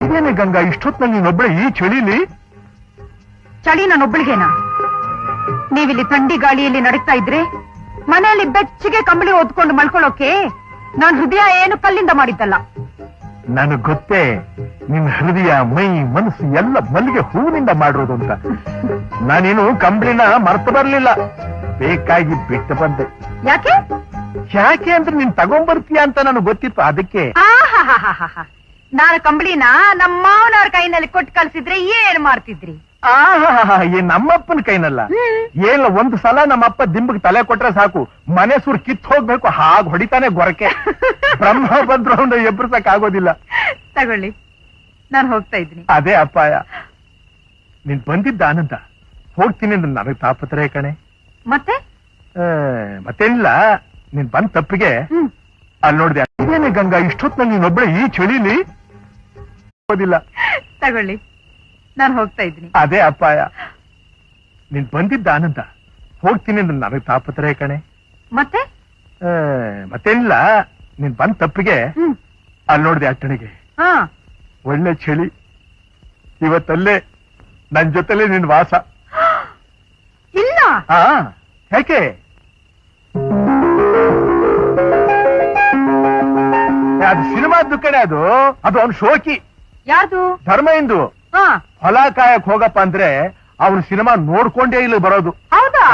ಇದೇನೆ ಗಂಗಾ, ಇಷ್ಟೊತ್ತಿನಲ್ಲಿ ನೀನೊಬ್ಬಳೆ ಈ ಚಳಿಲಿ? ಚಳಿ ನಾನೊಬ್ಬಳಿಗೇನಾ? ನೀವಿಲ್ಲಿ ಥಂಡಿ ಗಾಳಿಯಲ್ಲಿ ನಡೀತಾ ಇದ್ರೆ ಮನೆಯಲ್ಲಿ ಬೆಚ್ಚಗೆ ಕಂಬಳಿ ಓದ್ಕೊಂಡು ಮಲ್ಕೊಳ್ಳೋಕೆ ನಾನ್ ಹೃದಯ ಏನು ಕಲ್ಲಿಂದ ಮಾಡಿದ್ದಲ್ಲ. ನನಗ್ ಗೊತ್ತೇ ನಿನ್ ಹೃದಯ, ಮೈ, ಮನಸ್ಸು ಎಲ್ಲ ಮಲ್ಲಿಗೆ ಹೂವಿನಿಂದ ಮಾಡಿರೋದು ಅಂತ. ನಾನೇನು ಕಂಬಳಿನ ಮರ್ತು ಬರ್ಲಿಲ್ಲ, ಬೇಕಾಗಿ ಬಿಟ್ಟು ಬಂದೆ. ಯಾಕೆ? ಯಾಕೆ ಅಂದ್ರೆ ನೀನ್ ತಗೊಂಡ್ಬರ್ತೀಯ ಅಂತ ನನಗೆ ಗೊತ್ತಿತ್ತು, ಅದಕ್ಕೆ. ನಾನು ಕಂಬಳಿನ ನಮ್ಮ ಮಾವನವ್ರ ಕೈನಲ್ಲಿ ಕೊಟ್ಟು ಕಳ್ಸಿದ್ರೆ ಏನ್ ಮಾಡ್ತಿದ್ರಿ? ಈ ನಮ್ಮಪ್ಪನ ಕೈನಲ್ಲ. ಏನ ಒಂದು ಸಲ ನಮ್ಮಪ್ಪ ದಿಂಬಿಗೆ ತಲೆ ಕೊಟ್ರೆ ಸಾಕು, ಮನೆ ಸುರ್ ಕಿತ್ ಹೋಗ್ಬೇಕು, ಹಾಗೆ ಹೊಡಿತಾನೆ ಗೊರಕೆ. ಬ್ರಹ್ಮ ಬಂದ್ರು ಅವನು ಎಬ್ಬಿಸಕ್ ಆಗೋದಿಲ್ಲ. ತಗೊಳ್ಳಿ, ನಾನು ಹೋಗ್ತಾ ಇದ್ದೀನಿ. ಅದೇ ಅಪ್ಪಾಯ. ನೀನ್ ಬಂದಿದ್ದ ಆನಂದ, ಹೋಗ್ತೀನಿ ಅಂದ್ರೆ ನನಗೆ ತಾಪತ್ರಯ ಕಣೆ. ಮತ್ತೆ ಮತ್ತೇನಿಲ್ಲ, ನೀನ್ ಬಂದ್ ತಪ್ಪಿಗೆ ಅಲ್ಲಿ ನೋಡಿದೆ. ಇದೇನೆ ಗಂಗಾ, ಇಷ್ಟೊತ್ತಿನಲ್ಲಿ ನೀನೊಬ್ಬಳೆ ಈ ಚಳಿಲಿ? ಓದಿಲ್ಲ. ತಗೊಳ್ಳಿ, ನಾನು ಹೋಗ್ತಾ ಇದ್ದೀನಿ. ಅದೇ ಅಪ್ಪಾಯ. ನೀನ್ ಬಂದಿದ್ದ ಆನಂದ, ಹೋಗ್ತೀನಿ ಅಂದ್ರೆ ನನಗೆ ತಾಪತ್ರಯ ಕಣೆ. ಮತ್ತೆ ಮತ್ತೇನಿಲ್ಲ, ನೀನ್ ಬಂದ್ ತಪ್ಪಿಗೆ ಅಲ್ಲಿ ನೋಡಿದೆ ಅಟ್ಟಣಿಗೆ. ಒಳ್ಳೆ ಚಳಿ. ಇವತ್ತಲ್ಲೇ ನನ್ ಜೊತೆಲೆ ನಿನ್ ವಾಸ. ಇಲ್ಲ. ಯಾಕೆ? ಅದು ಸಿನಿಮಾದ್ದು ಕಣೆ. ಅದು ಅವ್ನ ಶೋಕಿ. ಯಾರ್ದು? ಧರ್ಮ ಇಂದು. ಹೊಲ ಕಾಯಕ್ ಹೋಗಪ್ಪ ಅಂದ್ರೆ ಅವ್ನು ಸಿನಿಮಾ ನೋಡ್ಕೊಂಡೇ ಇಲ್ಲಿ ಬರೋದು. ಹೌದಾ?